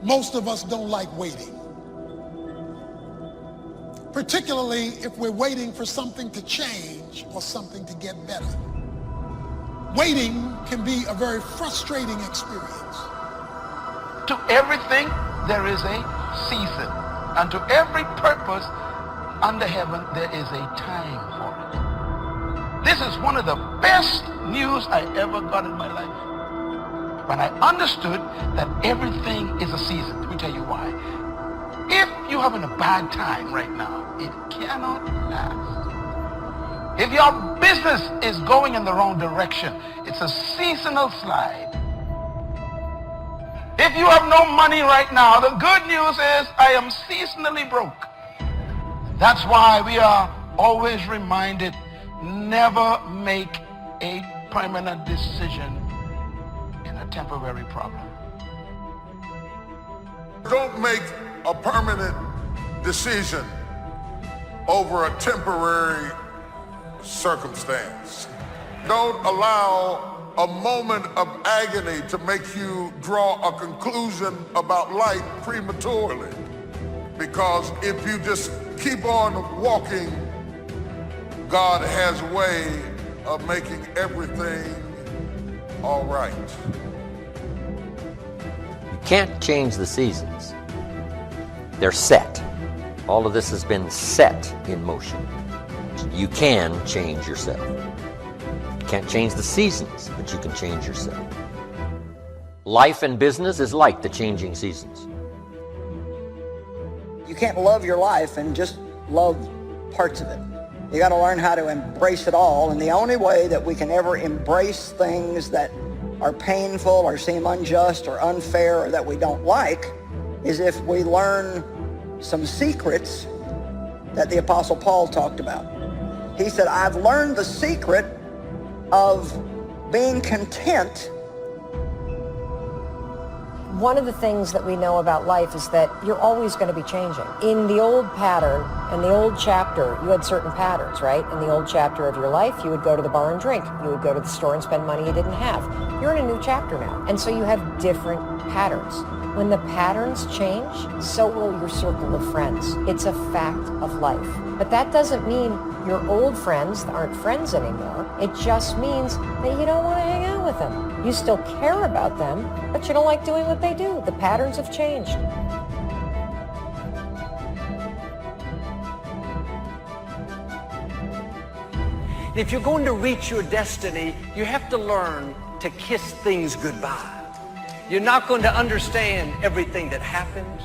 Most of us don't like waiting, particularly if we're waiting for something to change or something to get better. Waiting can be a very frustrating experience. To everything there is a season, and to every purpose under heaven there is a time for it. This is one of the best news I ever got in my life. When I understood that everything is a season. Let me tell you why. If you're having a bad time right now, it cannot last. If your business is going in the wrong direction, it's a seasonal slide. If you have no money right now, the good news is I am seasonally broke. That's why we are always reminded, never make a permanent decision in a temporary problem. Don't make a permanent decision over a temporary circumstance. Don't allow a moment of agony to make you draw a conclusion about life prematurely. Because if you just keep on walking, God has a way of making everything all right. You can't change the seasons. They're set. All of this has been set in motion. You can change yourself. You can't change the seasons, but you can change yourself. Life and business is like the changing seasons. You can't love your life and just love parts of it. You got to learn how to embrace it all, and the only way that we can ever embrace things that are painful or seem unjust or unfair or that we don't like is if we learn some secrets that the Apostle Paul talked about. He said, I've learned the secret of being content. One of the things that we know about life is that you're always going to be changing. In the old pattern, in the old chapter, you had certain patterns, right? In the old chapter of your life, you would go to the bar and drink. You would go to the store and spend money you didn't have. You're in a new chapter now. And so you have different patterns. When the patterns change, so will your circle of friends. It's a fact of life. But that doesn't mean your old friends aren't friends anymore. It just means that you don't want to hang out with them. You still care about them, but you don't like doing what they do. The patterns have changed. If you're going to reach your destiny, you have to learn to kiss things goodbye. You're not going to understand everything that happens.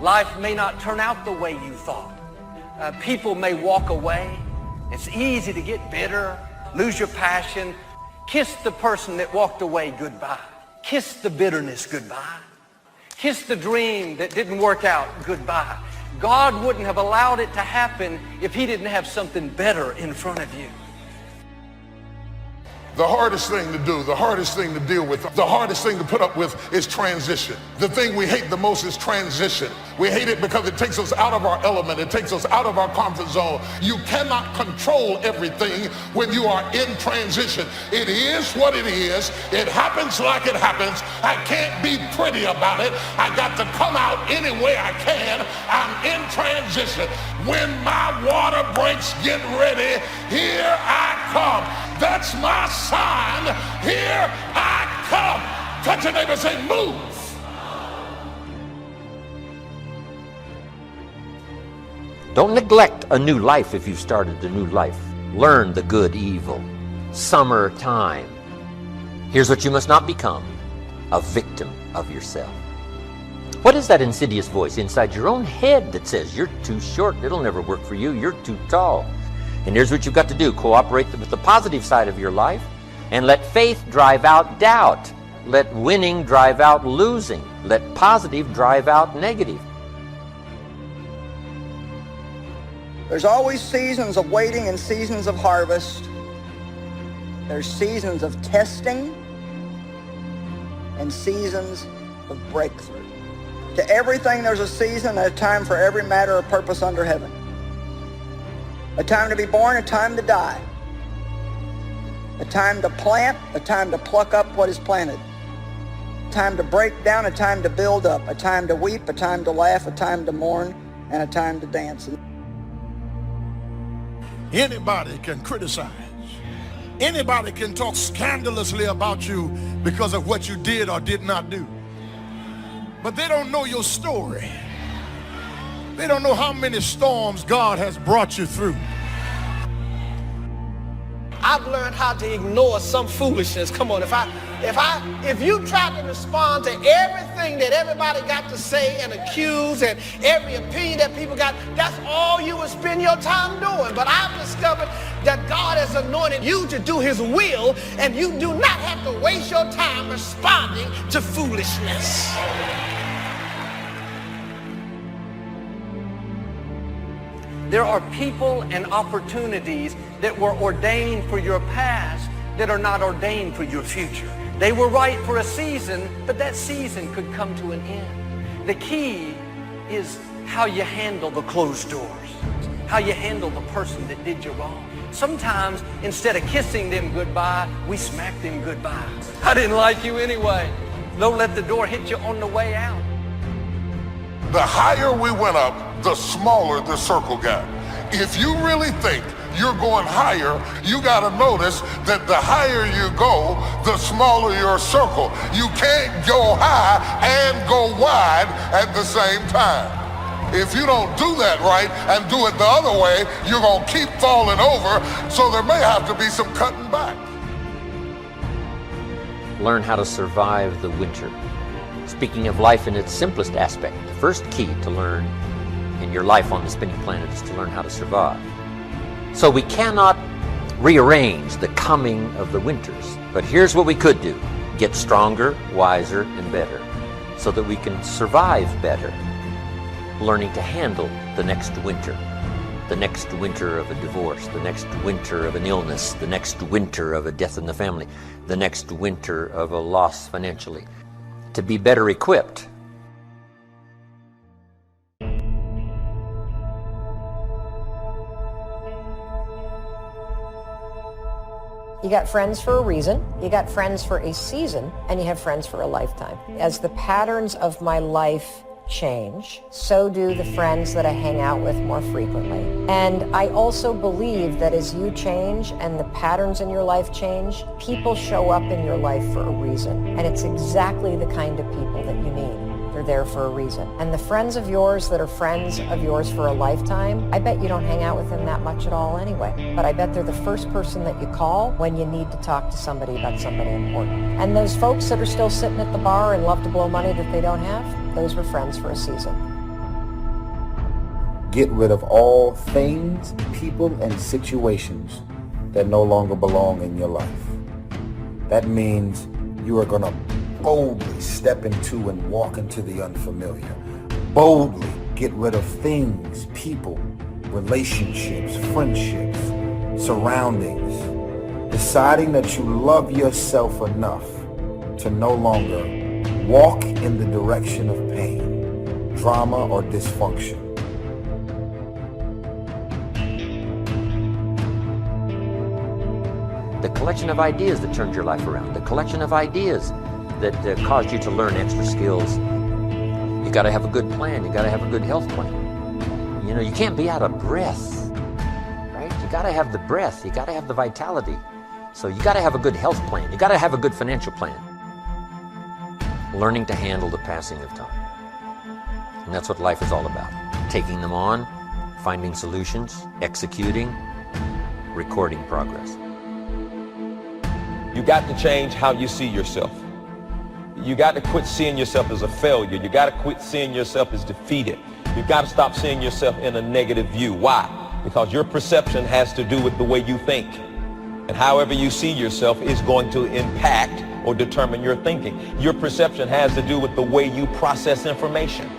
Life may not turn out the way you thought. People may walk away. It's easy to get bitter, lose your passion. Kiss the person that walked away goodbye. Kiss the bitterness goodbye. Kiss the dream that didn't work out goodbye. God wouldn't have allowed it to happen if he didn't have something better in front of you. The hardest thing to do, the hardest thing to deal with, the hardest thing to put up with is transition. The thing we hate the most is transition. We hate it because it takes us out of our element. It takes us out of our comfort zone. You cannot control everything when you are in transition. It is what it is. It happens like it happens. I can't be pretty about it. I got to come out any way I can. I'm in transition. When my water breaks, get ready. Here I come. That's my sign. Here I come. Touch your neighbor and say, move. Don't neglect a new life if you've started a new life. Learn the good, evil. Summertime. Here's what you must not become: a victim of yourself. What is that insidious voice inside your own head that says, you're too short, it'll never work for you, you're too tall? And here's what you've got to do: cooperate with the positive side of your life and let faith drive out doubt. Let winning drive out losing. Let positive drive out negative. There's always seasons of waiting and seasons of harvest. There's seasons of testing and seasons of breakthrough. To everything there's a season and a time for every matter of purpose under heaven. A time to be born, a time to die. A time to plant, a time to pluck up what is planted. time to break down, a time to build up, a time to weep, a time to laugh, a time to mourn, and a time to dance. Anybody can criticize. Anybody can talk scandalously about you because of what you did or did not do. But they don't know your story. They don't know how many storms God has brought you through. I've learned how to ignore some foolishness. Come on, if you try to respond to everything that everybody got to say and accuse and every opinion that people got, that's all you will spend your time doing. But I've discovered that God has anointed you to do his will, and you do not have to waste your time responding to foolishness. There are people and opportunities that were ordained for your past that are not ordained for your future. They were right for a season, but that season could come to an end. The key is how you handle the closed doors, how you handle the person that did you wrong. Sometimes, instead of kissing them goodbye, we smack them goodbye. I didn't like you anyway. Don't let the door hit you on the way out. The higher we went up, the smaller the circle got. If you really think you're going higher, you got to notice that the higher you go, the smaller your circle. You can't go high and go wide at the same time. If you don't do that right and do it the other way, you're going to keep falling over, so there may have to be some cutting back. Learn how to survive the winter. Speaking of life in its simplest aspect, the first key to learn in your life on the spinning planet is to learn how to survive. So we cannot rearrange the coming of the winters, but here's what we could do: get stronger, wiser, and better, so that we can survive better, learning to handle the next winter of a divorce, the next winter of an illness, the next winter of a death in the family, the next winter of a loss financially, to be better equipped. You got friends for a reason, you got friends for a season, and you have friends for a lifetime. As the patterns of my life change, so do the friends that I hang out with more frequently. And I also believe that as you change and the patterns in your life change, people show up in your life for a reason. And it's exactly the kind of people that you need. They're there for a reason. And the friends of yours that are friends of yours for a lifetime, I bet you don't hang out with them that much at all anyway. But I bet they're the first person that you call when you need to talk to somebody about somebody important. And those folks that are still sitting at the bar and love to blow money that they don't have, those were friends for a season. Get rid of all things, people, and situations that no longer belong in your life. That means you are going to boldly step into and walk into the unfamiliar. Boldly get rid of things, people, relationships, friendships, surroundings. Deciding that you love yourself enough to no longer walk in the direction of pain, drama, or dysfunction. The collection of ideas that turned your life around, the collection of ideas that caused you to learn extra skills. You got to have a good plan. You got to have a good health plan. You know, you can't be out of breath, right? You got to have the breath. You got to have the vitality. So you got to have a good health plan. You got to have a good financial plan. Learning to handle the passing of time. And that's what life is all about. Taking them on, finding solutions, executing, recording progress. You got to change how you see yourself. You got to quit seeing yourself as a failure. You got to quit seeing yourself as defeated. You got to stop seeing yourself in a negative view. Why? Because your perception has to do with the way you think. And however you see yourself is going to impact or determine your thinking. Your perception has to do with the way you process information.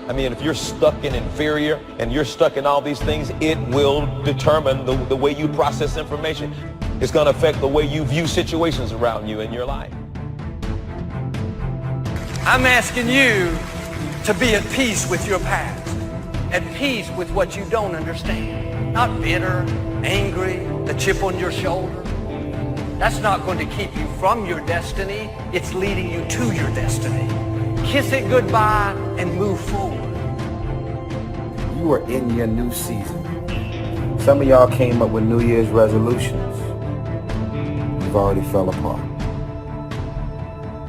I mean, if you're stuck in inferior and you're stuck in all these things, it will determine the way you process information. It's going to affect the way you view situations around you in your life. I'm asking you to be at peace with your past, at peace with what you don't understand. Not bitter, angry, a chip on your shoulder. That's not going to keep you from your destiny. It's leading you to your destiny. Kiss it goodbye and move forward. You are in your new season. Some of y'all came up with New Year's resolutions. You've already fell apart.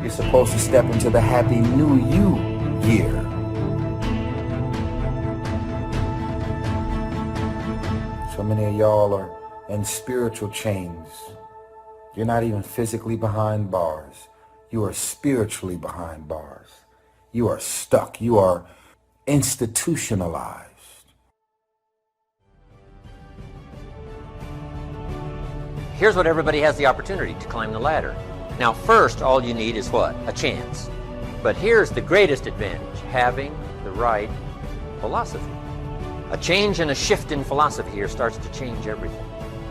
You're supposed to step into the happy new you year. So many of y'all are in spiritual chains. You're not even physically behind bars. You are spiritually behind bars. You are stuck. You are institutionalized. Here's what everybody has the opportunity to climb the ladder. Now first, all you need is what? A chance. But here's the greatest advantage, having the right philosophy. A change and a shift in philosophy here starts to change everything.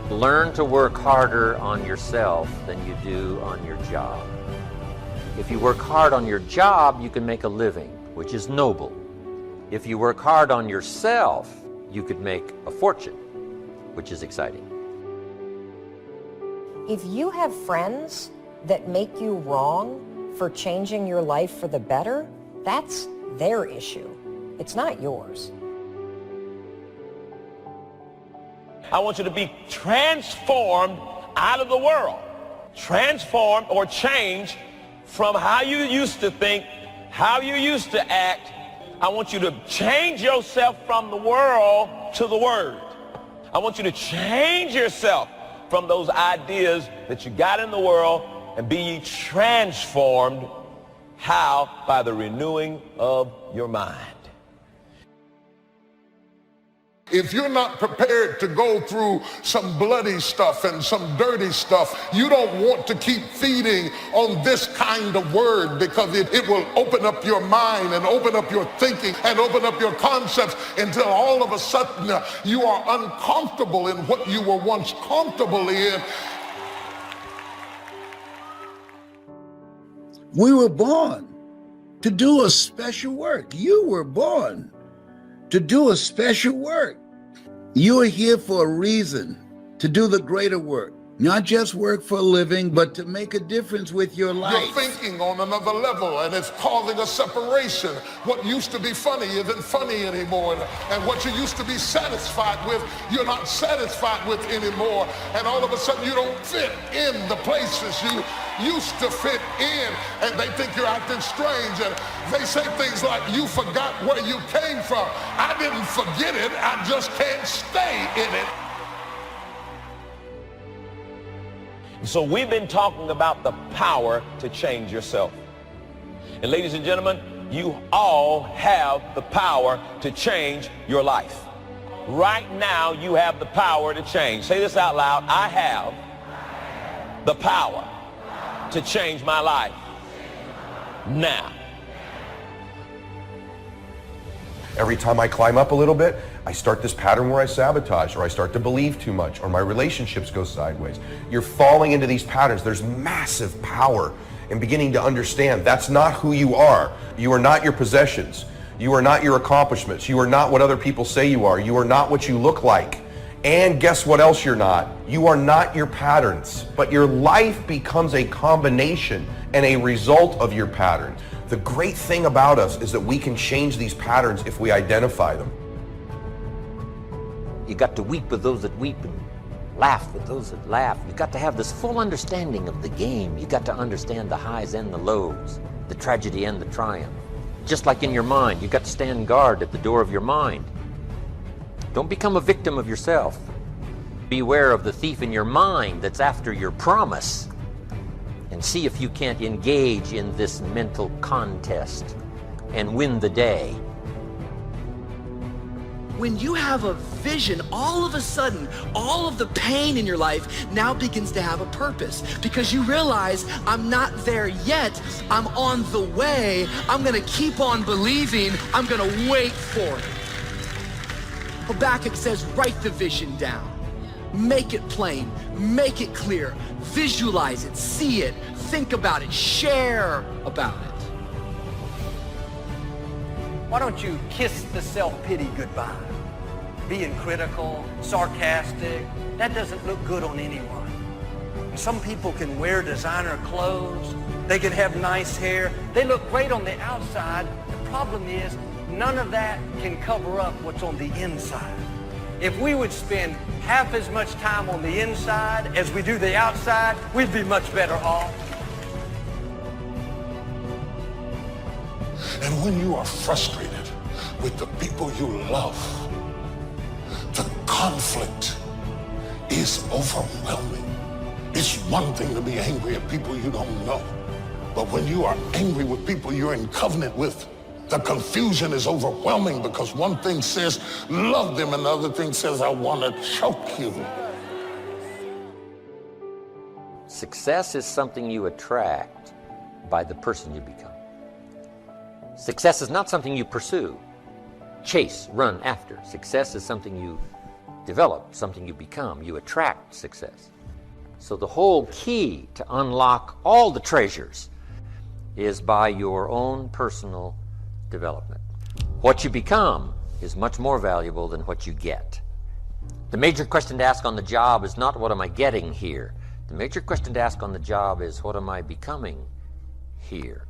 Learn to work harder on yourself than you do on your job. If you work hard on your job, you can make a living, which is noble. If you work hard on yourself, you could make a fortune, which is exciting. If you have friends that make you wrong for changing your life for the better, that's their issue. It's not yours. I want you to be transformed out of the world. Transformed or changed from how you used to think, how you used to act. I want you to change yourself from the world to the Word. I want you to change yourself from those ideas that you got in the world and be ye transformed. How? By the renewing of your mind. If you're not prepared to go through some bloody stuff and some dirty stuff, you don't want to keep feeding on this kind of word, because it will open up your mind and open up your thinking and open up your concepts until all of a sudden you are uncomfortable in what you were once comfortable in. We were born to do a special work. You were born to do a special work. You are here for a reason, to do the greater work. Not just work for a living, but to make a difference with your life. You're thinking on another level, and it's causing a separation. What used to be funny isn't funny anymore. And what you used to be satisfied with, you're not satisfied with anymore. And all of a sudden, you don't fit in the places you used to fit in. And they think you're acting strange. And they say things like, you forgot where you came from. I didn't forget it. I just can't stay in it. So we've been talking about the power to change yourself. And ladies and gentlemen, you all have the power to change your life. Right now, you have the power to change. Say this out loud. I have the power to change my life now. Every time I climb up a little bit, I start this pattern where I sabotage, or I start to believe too much, or my relationships go sideways. You're falling into these patterns. There's massive power in beginning to understand that's not who you are. You are not your possessions. You are not your accomplishments. You are not what other people say you are. You are not what you look like. And guess what else you're not? You are not your patterns, but your life becomes a combination and a result of your patterns. The great thing about us is that we can change these patterns if we identify them. You got to weep with those that weep and laugh with those that laugh. You got to have this full understanding of the game. You got to understand the highs and the lows, the tragedy and the triumph. Just like in your mind, you got to stand guard at the door of your mind. Don't become a victim of yourself. Beware of the thief in your mind that's after your promise. And see if you can't engage in this mental contest and win the day. When you have a vision, all of a sudden, all of the pain in your life now begins to have a purpose, because you realize, I'm not there yet, I'm on the way, I'm gonna keep on believing, I'm gonna wait for it. Habakkuk says, write the vision down. Make it plain, make it clear, visualize it, see it, think about it, share about it. Why don't you kiss the self-pity goodbye? Being critical, sarcastic, that doesn't look good on anyone. Some people can wear designer clothes. They can have nice hair. They look great on the outside. The problem is none of that can cover up what's on the inside. If we would spend half as much time on the inside as we do the outside, we'd be much better off. And when you are frustrated with the people you love, the conflict is overwhelming. It's one thing to be angry at people you don't know, but when you are angry with people you're in covenant with, the confusion is overwhelming because one thing says love them and the other thing says I want to choke you. Success is something you attract by the person you become. Success is not something you pursue, chase, run after. Success is something you develop, something you become. You attract success. So the whole key to unlock all the treasures is by your own personal development. What you become is much more valuable than what you get. The major question to ask on the job is not what am I getting here. The major question to ask on the job is what am I becoming here.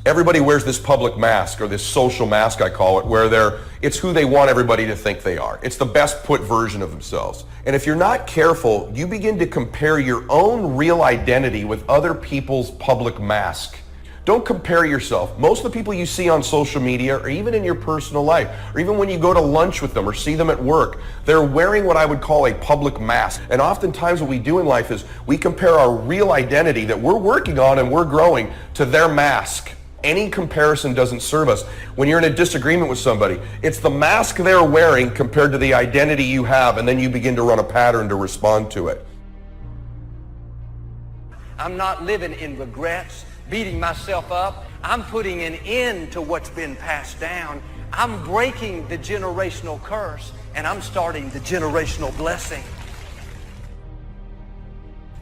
Everybody wears this public mask, or this social mask I call it, where it's who they want everybody to think they are. It's the best put version of themselves. And if you're not careful, you begin to compare your own real identity with other people's public mask. Don't compare yourself. Most of the people you see on social media, or even in your personal life, or even when you go to lunch with them or see them at work, they're wearing what I would call a public mask. And oftentimes what we do in life is we compare our real identity that we're working on and we're growing to their mask. Any comparison doesn't serve us. When you're in a disagreement with somebody, it's the mask they're wearing compared to the identity you have, and then you begin to run a pattern to respond to it. I'm not living in regrets, beating myself up. I'm putting an end to what's been passed down. I'm breaking the generational curse, and I'm starting the generational blessing.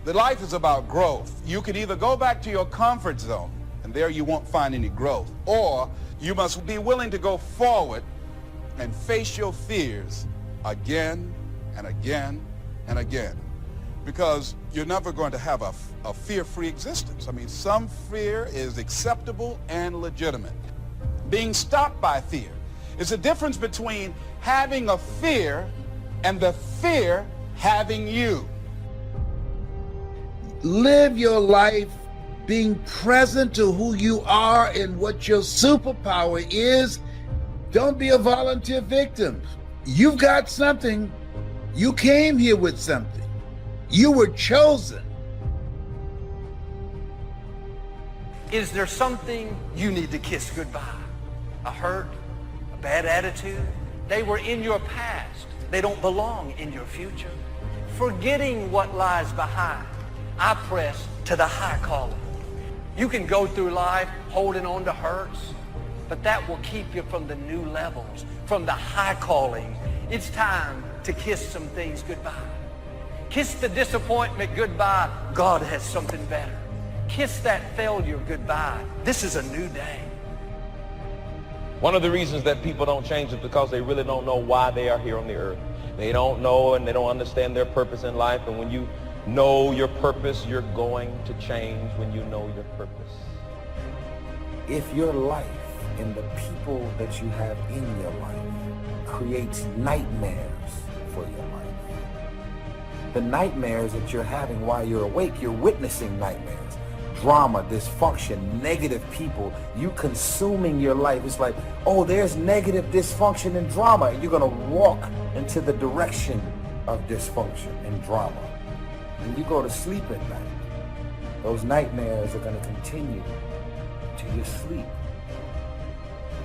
The life is about growth. You can either go back to your comfort zone, and there you won't find any growth, or you must be willing to go forward and face your fears again and again and again, because you're never going to have a fear-free existence. I mean, some fear is acceptable and legitimate. Being stopped by fear is the difference between having a fear and the fear having you. Live your life being present to who you are and what your superpower is. Don't be a volunteer victim. You've got something. You came here with something. You were chosen. Is there something you need to kiss goodbye? A hurt, a bad attitude? They were in your past. They don't belong in your future. Forgetting what lies behind, I press to the high calling. You can go through life holding on to hurts, but that will keep you from the new levels, from the high calling. It's time to kiss some things goodbye. Kiss the disappointment goodbye. God has something better. Kiss that failure goodbye. This is a new day. One of the reasons that people don't change is because they really don't know why they are here on the earth. They don't know and they don't understand their purpose in life. And when you know your purpose, you're going to change when you know your purpose. If your life and the people that you have in your life creates nightmares for your life, the nightmares that you're having while you're awake, you're witnessing nightmares. Drama, dysfunction, negative people, you consuming your life. It's like, oh, there's negative dysfunction and drama, and you're going to walk into the direction of dysfunction and drama. When you go to sleep at night, those nightmares are going to continue till you sleep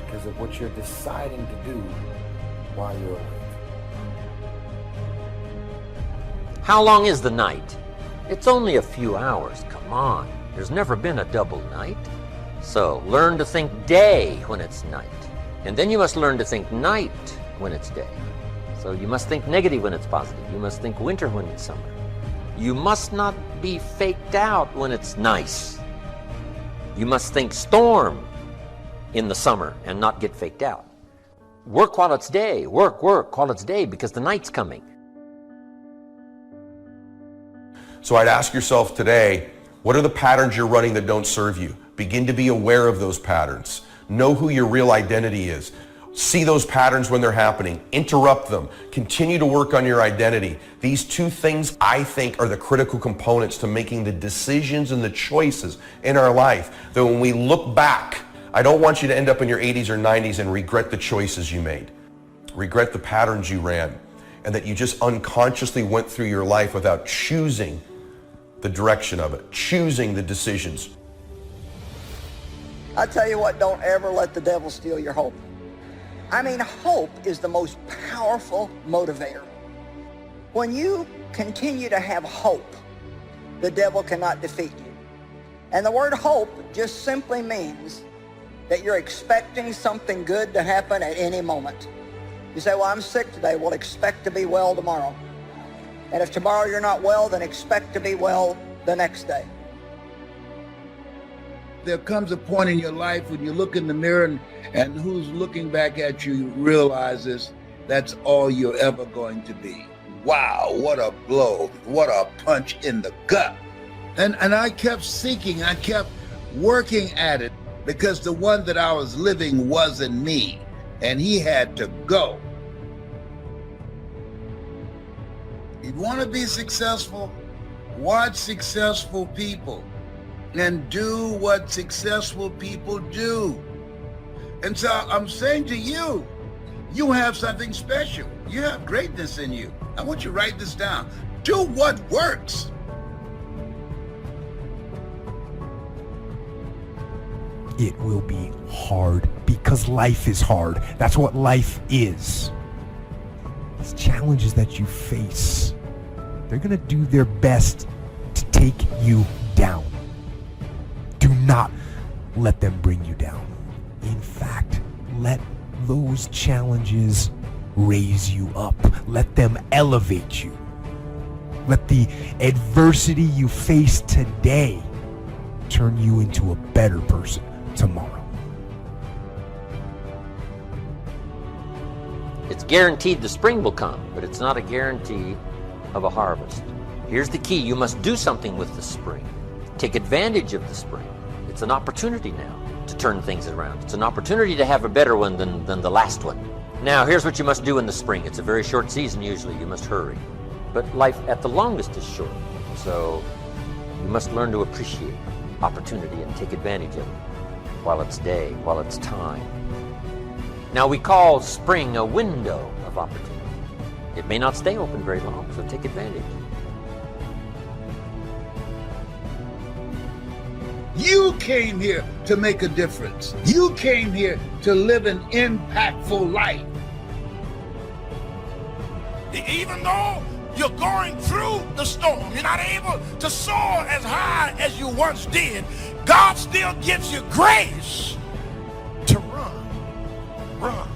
because of what you're deciding to do while you're awake. How long is the night? It's only a few hours. Come on. There's never been a double night. So learn to think day when it's night. And then you must learn to think night when it's day. So you must think negative when it's positive. You must think winter when it's summer. You must not be faked out when it's nice. You must think storm in the summer and not get faked out. Work while it's day. Work while it's day because the night's coming. So I'd ask yourself today, what are the patterns you're running that don't serve you? Begin to be aware of those patterns. Know who your real identity is. See those patterns when they're happening. Interrupt them. Continue to work on your identity. These two things, I think, are the critical components to making the decisions and the choices in our life. That when we look back, I don't want you to end up in your 80s or 90s and regret the choices you made. Regret the patterns you ran. And that you just unconsciously went through your life without choosing the direction of it, choosing the decisions. I tell you what, don't ever let the devil steal your hope. I mean, hope is the most powerful motivator. When you continue to have hope, the devil cannot defeat you. And the word hope just simply means that you're expecting something good to happen at any moment. You say, well, I'm sick today. Well, expect to be well tomorrow. And if tomorrow you're not well, then expect to be well the next day. There comes a point in your life when you look in the mirror and who's looking back at you realizes that's all you're ever going to be. Wow, what a blow, what a punch in the gut. And I kept seeking, I kept working at it because the one that I was living wasn't me and he had to go. You want to be successful? Watch successful people. And do what successful people do. And so I'm saying to you, you have something special. You have greatness in you. I want you to write this down. Do what works. It will be hard because life is hard. That's what life is. These challenges that you face, they're going to do their best to take you down. Do not let them bring you down. In fact, let those challenges raise you up. Let them elevate you. Let the adversity you face today turn you into a better person tomorrow. It's guaranteed the spring will come, but it's not a guarantee of a harvest. Here's the key. You must do something with the spring. Take advantage of the spring. It's an opportunity now to turn things around. It's an opportunity to have a better one than the last one. Now, here's what you must do in the spring. It's a very short season usually. You must hurry. But life at the longest is short. So you must learn to appreciate opportunity and take advantage of it while it's day, while it's time. Now, we call spring a window of opportunity. It may not stay open very long, so take advantage. You came here to make a difference. You came here to live an impactful life. Even though you're going through the storm, you're not able to soar as high as you once did, God still gives you grace to run. Run.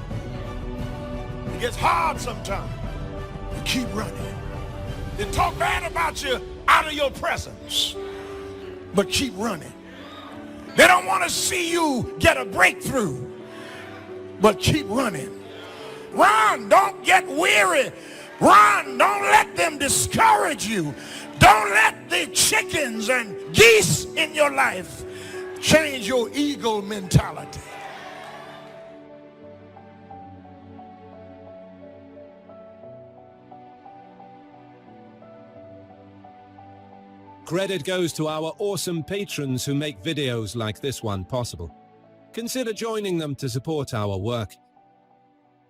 It gets hard sometimes. You keep running. They talk bad about you out of your presence, but keep running. They don't want to see you get a breakthrough, but keep running. Run, don't get weary. Run, don't let them discourage you. Don't let the chickens and geese in your life change your ego mentality. Credit goes to our awesome patrons who make videos like this one possible. Consider joining them to support our work.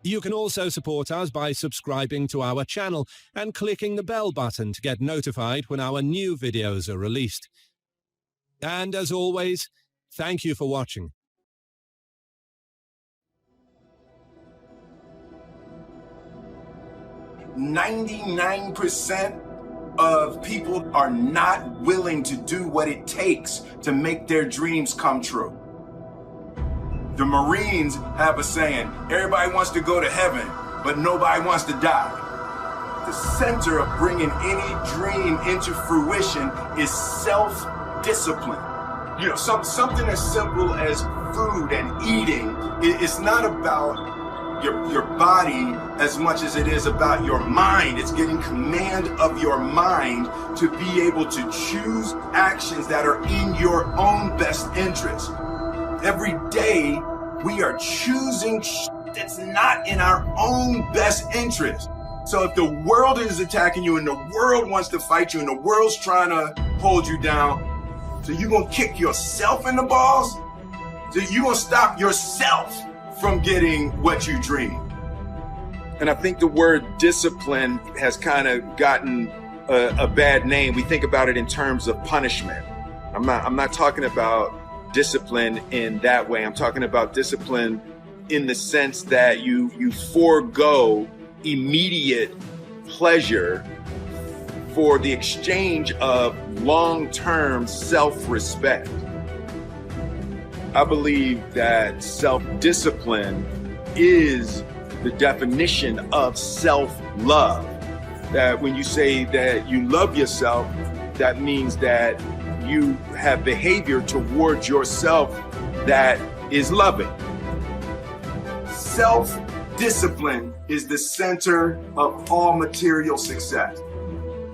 You can also support us by subscribing to our channel and clicking the bell button to get notified when our new videos are released. And as always, thank you for watching. 99% of people are not willing to do what it takes to make their dreams come true. The Marines have a saying, everybody wants to go to heaven, but nobody wants to die. The center of bringing any dream into fruition is self-discipline. You know, something as simple as food and eating. It's not about your body as much as it is about your mind. It's getting command of your mind to be able to choose actions that are in your own best interest. Every day, we are choosing that's not in our own best interest. So if the world is attacking you and the world wants to fight you and the world's trying to hold you down, so you gonna kick yourself in the balls? So you gonna stop yourself from getting what you dream? And I think the word discipline has kind of gotten a bad name. We think about it in terms of punishment. I'm not talking about discipline in that way. I'm talking about discipline in the sense that you forego immediate pleasure for the exchange of long-term self-respect. I believe that self-discipline is the definition of self-love. That when you say that you love yourself, that means that you have behavior towards yourself that is loving. Self-discipline is the center of all material success.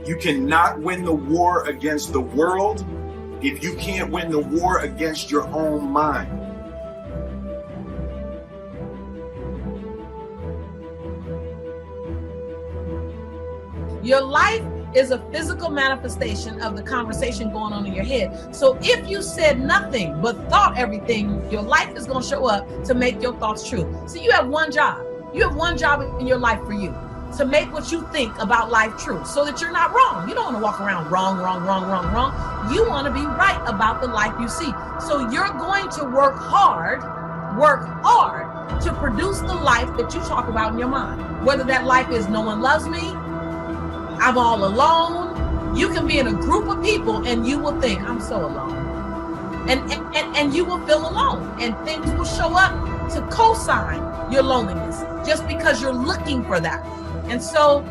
You cannot win the war against the world if you can't win the war against your own mind. Your life is a physical manifestation of the conversation going on in your head. So if you said nothing but thought everything, your life is going to show up to make your thoughts true. So you have one job. You have one job in your life for you, to make what you think about life true so that you're not wrong. You don't want to walk around wrong. You want to be right about the life you see. So you're going to work hard to produce the life that you talk about in your mind. Whether that life is no one loves me, I'm all alone. You can be in a group of people and you will think, I'm so alone. And you will feel alone, and things will show up to co-sign your loneliness just because you're looking for that. And so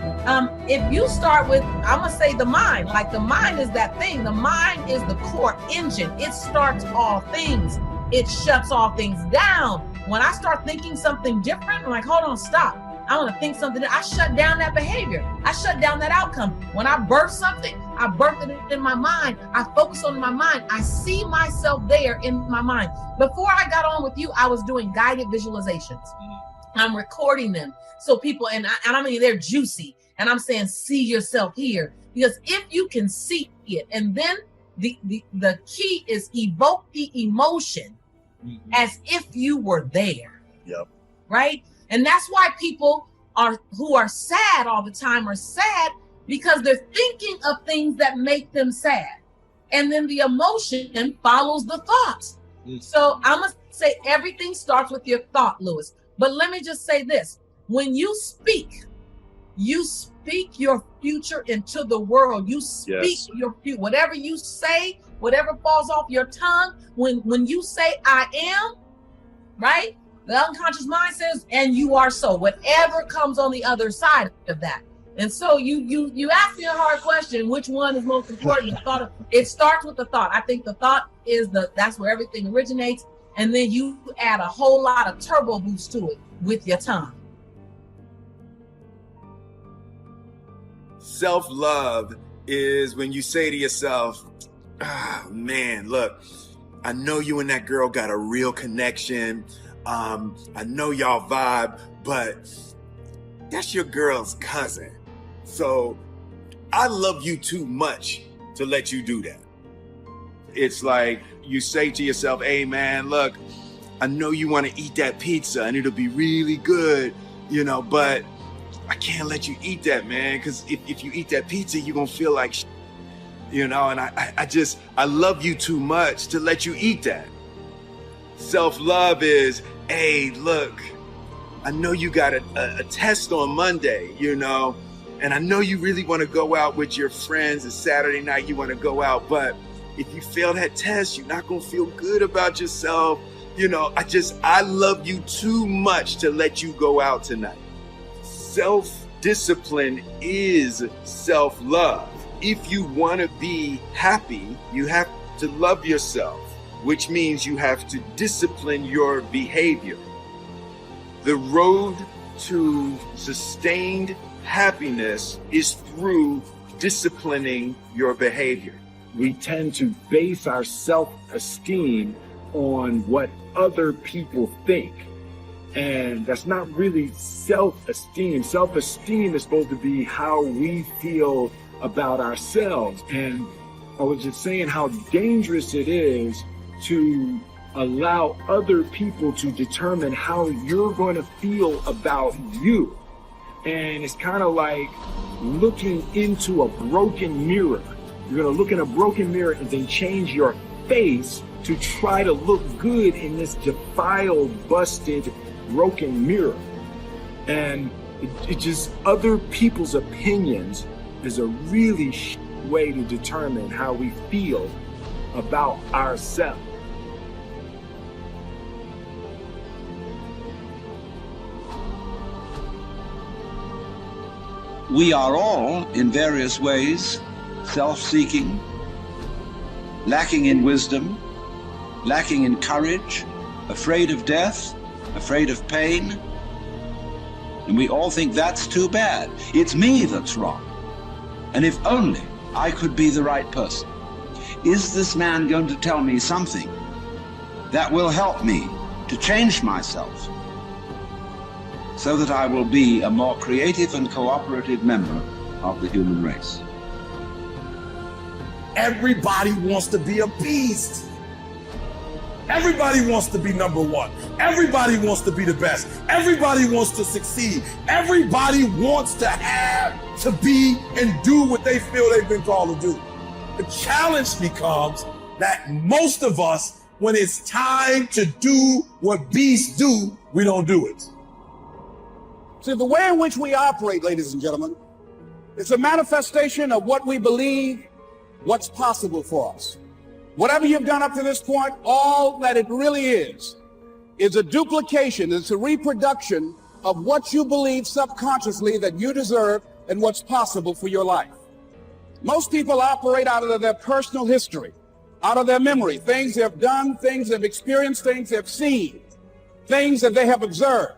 if you start with, I'm going to say the mind, like the mind is that thing. The mind is the core engine. It starts all things. It shuts all things down. When I start thinking something different, I'm like, hold on, stop. I want to think something. I shut down that behavior. I shut down that outcome. When I birth something, I birth it in my mind. I focus on my mind. I see myself there in my mind. Before I got on with you, I was doing guided visualizations. I'm recording them. So people, and I mean, they're juicy. And I'm saying, see yourself here. Because if you can see it, and then the key is evoke the emotion as if you were there. Yep. Right? And that's why people who are sad all the time are sad, because they're thinking of things that make them sad. And then the emotion follows the thoughts. So I'm going to say everything starts with your thought, Lewis. But let me just say this. When you speak your future into the world. You speak your future. Whatever you say, whatever falls off your tongue, when you say I am, right? The unconscious mind says, and you are so. Whatever comes on the other side of that. And so you ask me a hard question, which one is most important? It starts with the thought. I think the thought is that's where everything originates. And then you add a whole lot of turbo boost to it with your tongue. Self-love is when you say to yourself, oh, man, look, I know you and that girl got a real connection. I know y'all vibe, but that's your girl's cousin. So I love you too much to let you do that. It's like you say to yourself, hey man, look, I know you want to eat that pizza and it'll be really good, but I can't let you eat that, man, because if you eat that pizza, you're going to feel like and I love you too much to let you eat that. Self-love is, hey, look, I know you got a test on Monday, and I know you really want to go out with your friends. It's Saturday night, you want to go out, but if you fail that test, you're not going to feel good about yourself. I love you too much to let you go out tonight. Self-discipline is self-love. If you want to be happy, you have to love yourself, which means you have to discipline your behavior. The road to sustained happiness is through disciplining your behavior. We tend to base our self-esteem on what other people think. And that's not really self-esteem. Self-esteem is supposed to be how we feel about ourselves. And I was just saying how dangerous it is to allow other people to determine how you're going to feel about you. And it's kind of like looking into a broken mirror. You're going to look in a broken mirror and then change your face to try to look good in this defiled, busted, broken mirror. And it just, other people's opinions is a really way to determine how we feel about ourselves. We are all, in various ways, self-seeking, lacking in wisdom, lacking in courage, afraid of death, afraid of pain. And we all think that's too bad. It's me that's wrong. And if only I could be the right person. Is this man going to tell me something that will help me to change myself so that I will be a more creative and cooperative member of the human race? Everybody wants to be a beast. Everybody wants to be number one. Everybody wants to be the best. Everybody wants to succeed. Everybody wants to have, to be, and do what they feel they've been called to do. The challenge becomes that most of us, when it's time to do what beasts do, we don't do it. See, the way in which we operate, ladies and gentlemen, it's a manifestation of what we believe, what's possible for us. Whatever you've done up to this point, all that it really is a duplication, it's a reproduction of what you believe subconsciously that you deserve and what's possible for your life. Most people operate out of their personal history, out of their memory, things they've done, things they've experienced, things they've seen, things that they have observed.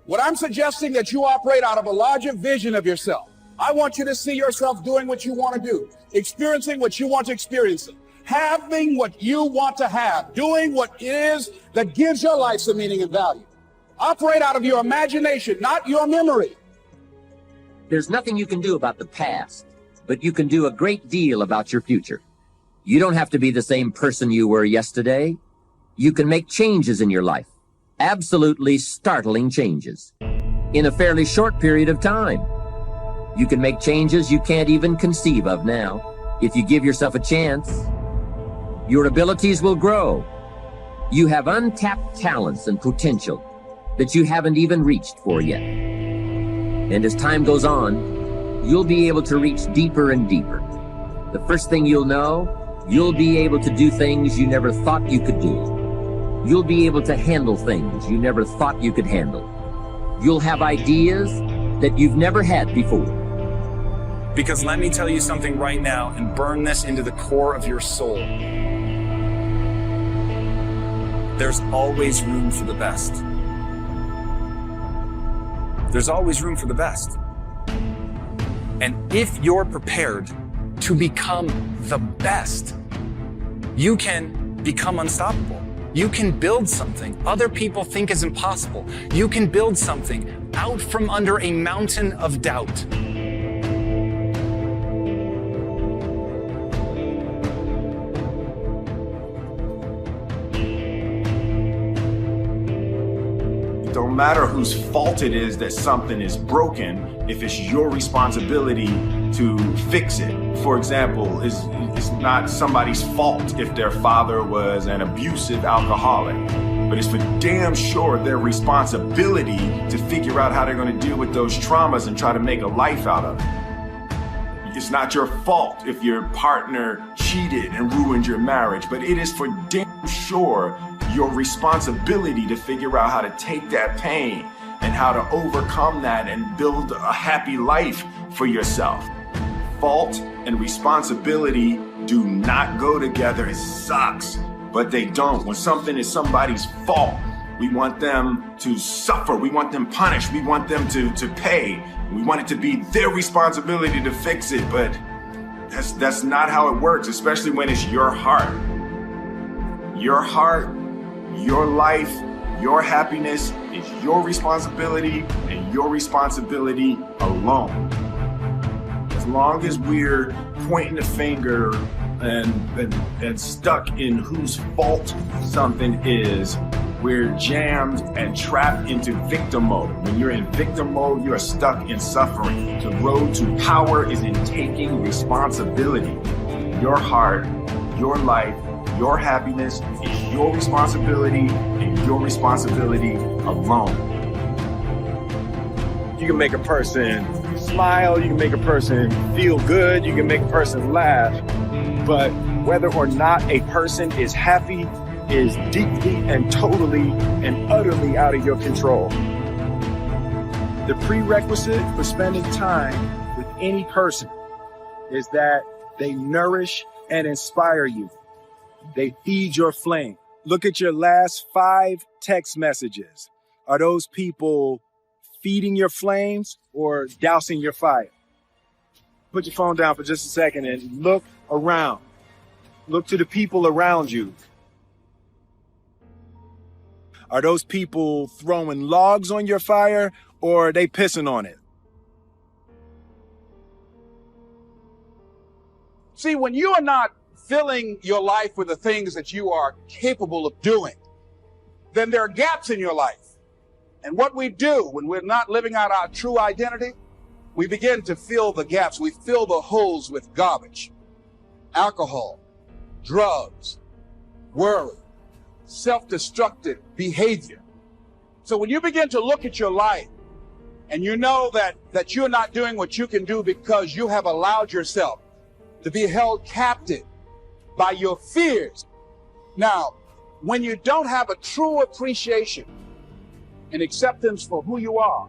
What I'm suggesting that you operate out of a larger vision of yourself. I want you to see yourself doing what you want to do, experiencing what you want to experience, having what you want to have, doing what it is that gives your life some meaning and value. Operate out of your imagination, not your memory. There's nothing you can do about the past, but you can do a great deal about your future. You don't have to be the same person you were yesterday. You can make changes in your life. Absolutely startling changes in a fairly short period of time. You can make changes you can't even conceive of now. If you give yourself a chance, your abilities will grow. You have untapped talents and potential that you haven't even reached for yet. And as time goes on, you'll be able to reach deeper and deeper. The first thing you'll know, you'll be able to do things you never thought you could do. You'll be able to handle things you never thought you could handle. You'll have ideas that you've never had before. Because let me tell you something right now and burn this into the core of your soul. There's always room for the best. There's always room for the best. And if you're prepared to become the best, you can become unstoppable. You can build something other people think is impossible. You can build something out from under a mountain of doubt. It don't matter whose fault it is that something is broken if it's your responsibility to fix it. For example, it's not somebody's fault if their father was an abusive alcoholic, but it's for damn sure their responsibility to figure out how they're going to deal with those traumas and try to make a life out of it. It's not your fault if your partner cheated and ruined your marriage, but it is for damn sure your responsibility to figure out how to take that pain and how to overcome that and build a happy life for yourself. Fault and responsibility do not go together. It sucks, but they don't. When something is somebody's fault, We want them to suffer. We want them punished. We want them to pay. We want it to be their responsibility to fix it, but that's not how it works, especially when it's your heart. Your heart, your life, your happiness is your responsibility and your responsibility alone. As long as we're pointing the finger and stuck in whose fault something is, we're jammed and trapped into victim mode. When you're in victim mode, you're stuck in suffering. The road to power is in taking responsibility. Your heart, your life, your happiness is your responsibility and your responsibility alone. You can make a person smile, you can make a person feel good, you can make a person laugh, but whether or not a person is happy is deeply and totally and utterly out of your control. The prerequisite for spending time with any person is that they nourish and inspire you. They feed your flame. Look at your last 5 text messages. Are those people feeding your flames or dousing your fire? Put your phone down for just a second and look around. Look to the people around you. Are those people throwing logs on your fire or are they pissing on it? See, when you are not filling your life with the things that you are capable of doing, then there are gaps in your life. And what we do when we're not living out our true identity, we begin to fill the gaps. We fill the holes with garbage, alcohol, drugs, worry, self-destructive behavior. So when you begin to look at your life and you know that you're not doing what you can do because you have allowed yourself to be held captive by your fears. Now, when you don't have a true appreciation and acceptance for who you are,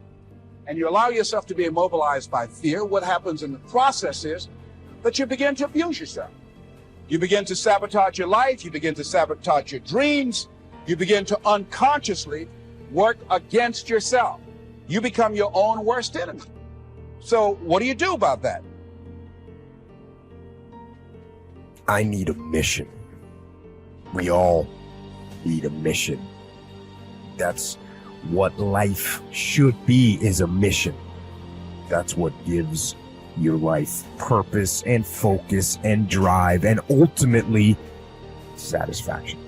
and you allow yourself to be immobilized by fear, what happens in the process is that you begin to abuse yourself. You begin to sabotage your life, you begin to sabotage your dreams, you begin to unconsciously work against yourself. You become your own worst enemy. So what do you do about that? I need a mission. We all need a mission. That's what life should be, is a mission. That's what gives your life purpose and focus and drive and ultimately satisfaction.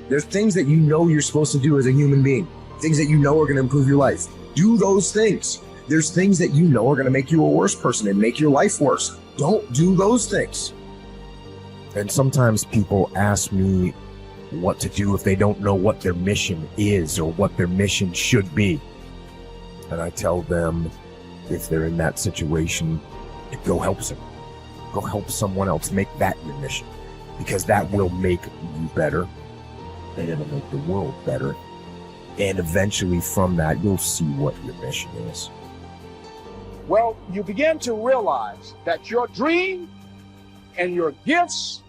There's things that you know you're supposed to do as a human being, things that you know are going to improve your life. Do those things. There's things that you know are going to make you a worse person and make your life worse. Don't do those things. And sometimes people ask me what to do if they don't know what their mission is or what their mission should be. And I tell them, if they're in that situation, to go help someone. Go help someone else. Make that your mission, because that will make you better and it'll make the world better. And eventually from that, you'll see what your mission is. Well, you begin to realize that your dream and your gifts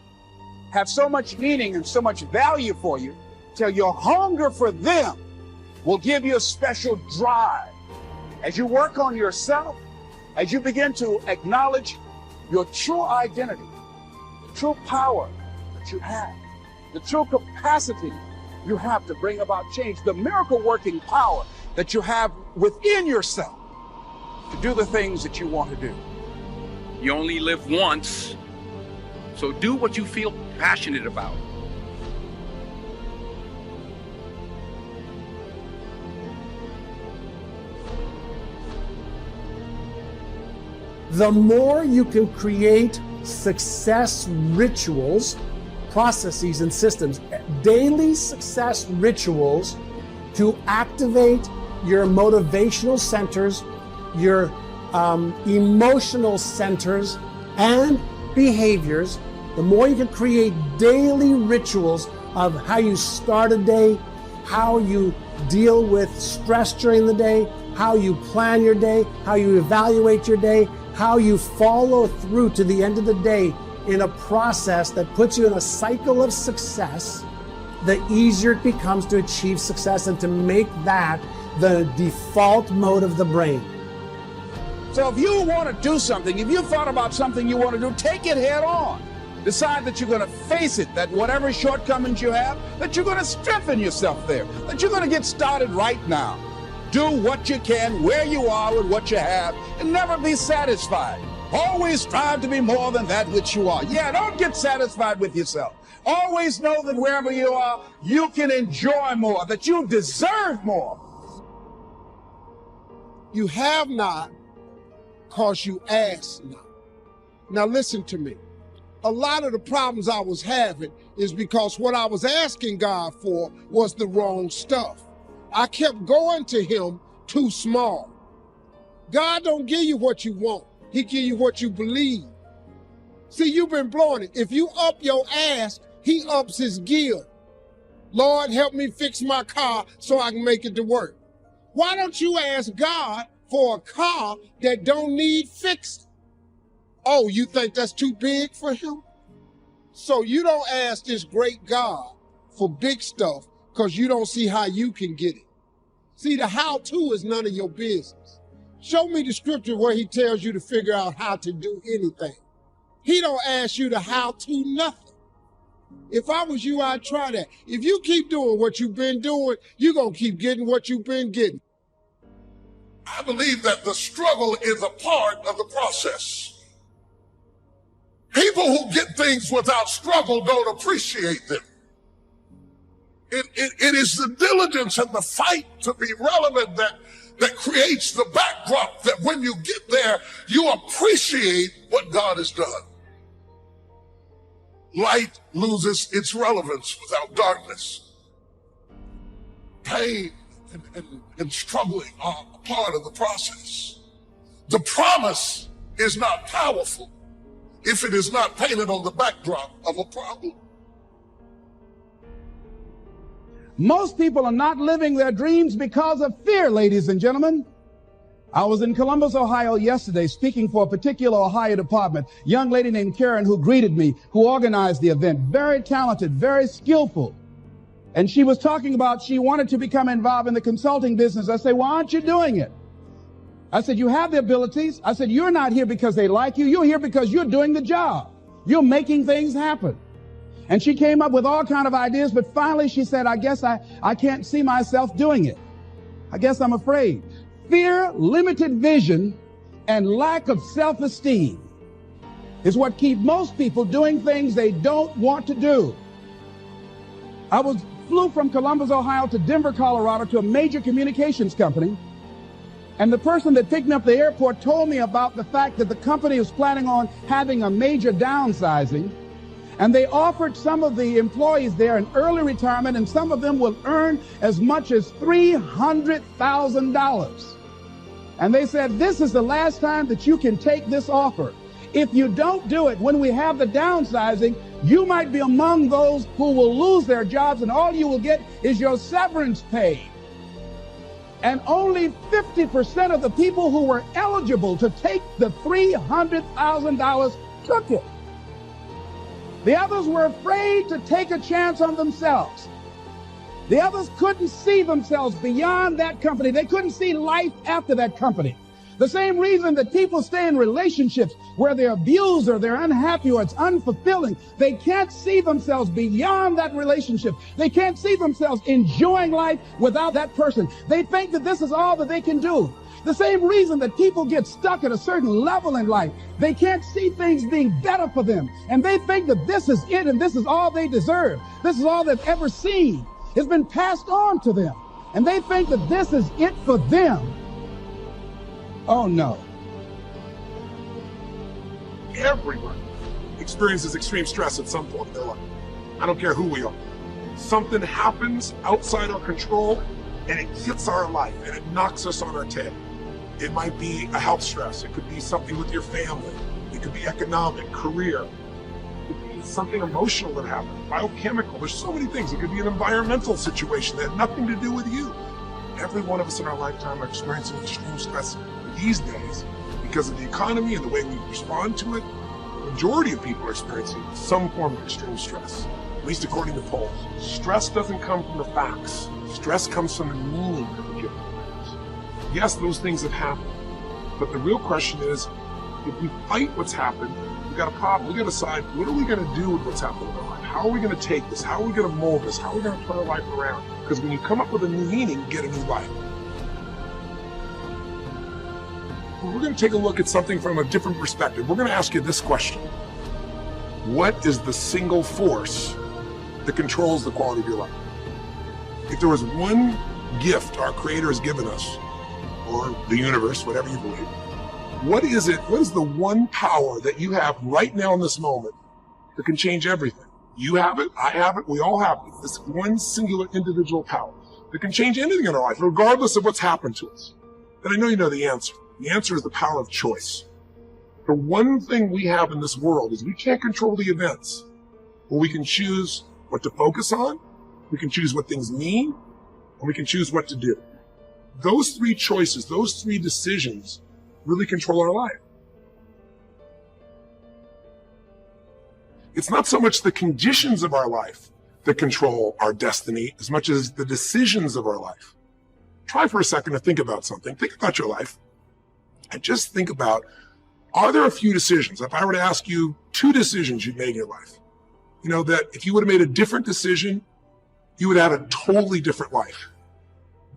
have so much meaning and so much value for you, till your hunger for them will give you a special drive. As you work on yourself, as you begin to acknowledge your true identity, the true power that you have, the true capacity you have to bring about change, the miracle working power that you have within yourself to do the things that you want to do. You only live once, so do what you feel passionate about. The more you can create success rituals, processes, and systems, daily success rituals to activate your motivational centers, your emotional centers, and behaviors, the more you can create daily rituals of how you start a day, how you deal with stress during the day, how you plan your day, how you evaluate your day, how you follow through to the end of the day in a process that puts you in a cycle of success, the easier it becomes to achieve success and to make that the default mode of the brain. So if you want to do something, if you thought about something you want to do, take it head on. Decide that you're going to face it, that whatever shortcomings you have, that you're going to strengthen yourself there, that you're going to get started right now. Do what you can, where you are with what you have, and never be satisfied. Always strive to be more than that which you are. Yeah, don't get satisfied with yourself. Always know that wherever you are, you can enjoy more, that you deserve more. You have not because you ask not. Now listen to me. A lot of the problems I was having is because what I was asking God for was the wrong stuff. I kept going to him too small. God don't give you what you want. He give you what you believe. See, you've been blowing it. If you up your ask, he ups his gear. Lord, help me fix my car so I can make it to work. Why don't you ask God for a car that don't need fixed? Oh, you think that's too big for him? So you don't ask this great God for big stuff because you don't see how you can get it. See, the how-to is none of your business. Show me the scripture where he tells you to figure out how to do anything. He don't ask you to how-to nothing. If I was you, I'd try that. If you keep doing what you've been doing, you're going to keep getting what you've been getting. I believe that the struggle is a part of the process. People who get things without struggle don't appreciate them. It is the diligence and the fight to be relevant that creates the backdrop that when you get there, you appreciate what God has done. Light loses its relevance without darkness. Pain and struggling are a part of the process. The promise is not powerful if it is not painted on the backdrop of a problem. Most people are not living their dreams because of fear, ladies and gentlemen. I was in Columbus, Ohio yesterday speaking for a particular Ohio department. Young lady named Karen who greeted me, who organized the event. Very talented, very skillful. And she was talking about she wanted to become involved in the consulting business. I said, why aren't you doing it? I said, you have the abilities. I said, you're not here because they like you. You're here because you're doing the job. You're making things happen. And she came up with all kinds of ideas, but finally she said, I guess I can't see myself doing it. I guess I'm afraid. Fear, limited vision, and lack of self-esteem is what keep most people doing things they don't want to do. I flew from Columbus, Ohio to Denver, Colorado to a major communications company. And the person that picked me up at the airport told me about the fact that the company was planning on having a major downsizing. And they offered some of the employees there an early retirement, and some of them will earn as much as $300,000. And they said, this is the last time that you can take this offer. If you don't do it when we have the downsizing, you might be among those who will lose their jobs, and all you will get is your severance pay. And only 50% of the people who were eligible to take the $300,000 took it. The others were afraid to take a chance on themselves. The others couldn't see themselves beyond that company. They couldn't see life after that company. The same reason that people stay in relationships where they're abused or they're unhappy or it's unfulfilling. They can't see themselves beyond that relationship. They can't see themselves enjoying life without that person. They think that this is all that they can do. The same reason that people get stuck at a certain level in life. They can't see things being better for them. And they think that this is it and this is all they deserve. This is all they've ever seen. It's been passed on to them. And they think that this is it for them. Oh no. Everyone experiences extreme stress at some point in their life. I don't care who we are. Something happens outside our control and it hits our life and it knocks us on our tail. It might be a health stress. It could be something with your family. It could be economic, career. It could be something emotional that happened, biochemical. There's so many things. It could be an environmental situation that had nothing to do with you. Every one of us in our lifetime are experiencing extreme stress these days because of the economy and the way we respond to it. The majority of people are experiencing some form of extreme stress. least according to polls. Stress doesn't come from the facts. Stress comes from the meaning that we give to things. Yes, those things have happened. But the real question is, if we fight what's happened, we've got a problem. We've got to decide, what are we going to do with what's happened in our life? How are we going to take this? How are we going to mold this? How are we going to turn our life around? Because when you come up with a new meaning, you get a new life. We're going to take a look at something from a different perspective. We're going to ask you this question. What is the single force that controls the quality of your life? If there was one gift our Creator has given us, or the universe, whatever you believe, what is it? What is the one power that you have right now in this moment that can change everything? You have it, I have it, we all have it. This one singular individual power that can change anything in our life, regardless of what's happened to us. And I know you know the answer. The answer is the power of choice. The one thing we have in this world is we can't control the events, but we can choose what to focus on, we can choose what things mean, and we can choose what to do. Those three choices, those three decisions really control our life. It's not so much the conditions of our life that control our destiny as much as the decisions of our life. Try for a second to think about something. Think about your life and just think about, are there a few decisions? If I were to ask you 2 decisions you've made in your life, you know, that if you would have made a different decision, you would have a totally different life.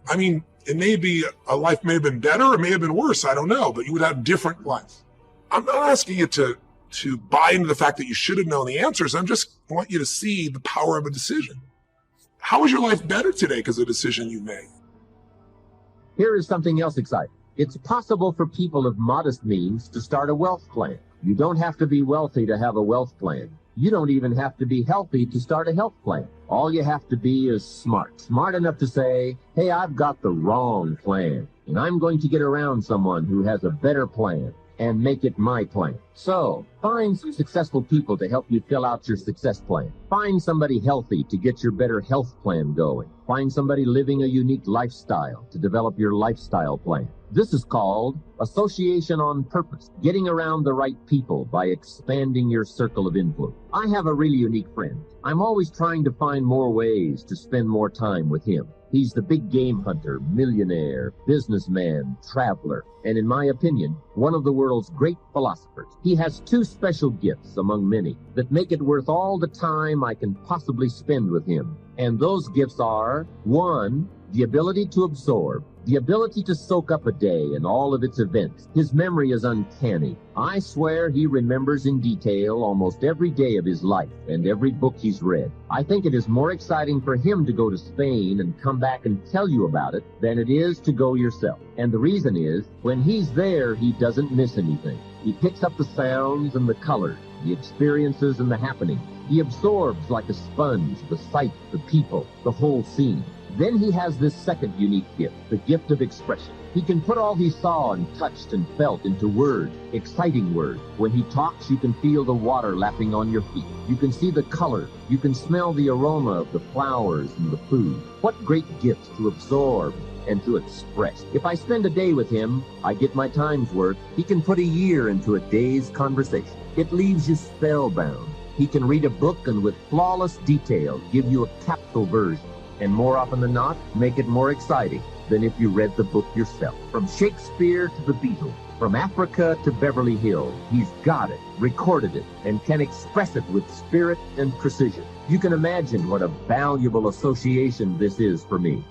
I mean, it may be a life may have been better or may have been worse, I don't know, but you would have a different life. I'm not asking you to buy into the fact that you should have known the answers. I just want you to see the power of a decision. How is your life better today because of a decision you made? Here is something else exciting. It's possible for people of modest means to start a wealth plan. You don't have to be wealthy to have a wealth plan. You don't even have to be healthy to start a health plan. All you have to be is smart enough to say, hey, I've got the wrong plan, and I'm going to get around someone who has a better plan and make it my plan. So, find some successful people to help you fill out your success plan. Find somebody healthy to get your better health plan going. Find somebody living a unique lifestyle to develop your lifestyle plan. This is called association on purpose, getting around the right people by expanding your circle of influence. I have a really unique friend. I'm always trying to find more ways to spend more time with him. He's the big game hunter, millionaire, businessman, traveler, and in my opinion, one of the world's great philosophers. He has 2 special gifts among many that make it worth all the time I can possibly spend with him. And those gifts are, 1, the ability to absorb, the ability to soak up a day and all of its events. His memory is uncanny. I swear he remembers in detail almost every day of his life and every book he's read. I think it is more exciting for him to go to Spain and come back and tell you about it than it is to go yourself. And the reason is, when he's there, he doesn't miss anything. He picks up the sounds and the colors, the experiences and the happenings. He absorbs like a sponge the sight, the people, the whole scene. Then he has this second unique gift, the gift of expression. He can put all he saw and touched and felt into words, exciting words. When he talks, you can feel the water lapping on your feet. You can see the color. You can smell the aroma of the flowers and the food. What great gifts to absorb and to express. If I spend a day with him, I get my time's worth. He can put a year into a day's conversation. It leaves you spellbound. He can read a book and with flawless detail give you a capsule version. And more often than not, make it more exciting than if you read the book yourself. From Shakespeare to the Beatles, from Africa to Beverly Hills, he's got it, recorded it, and can express it with spirit and precision. You can imagine what a valuable association this is for me.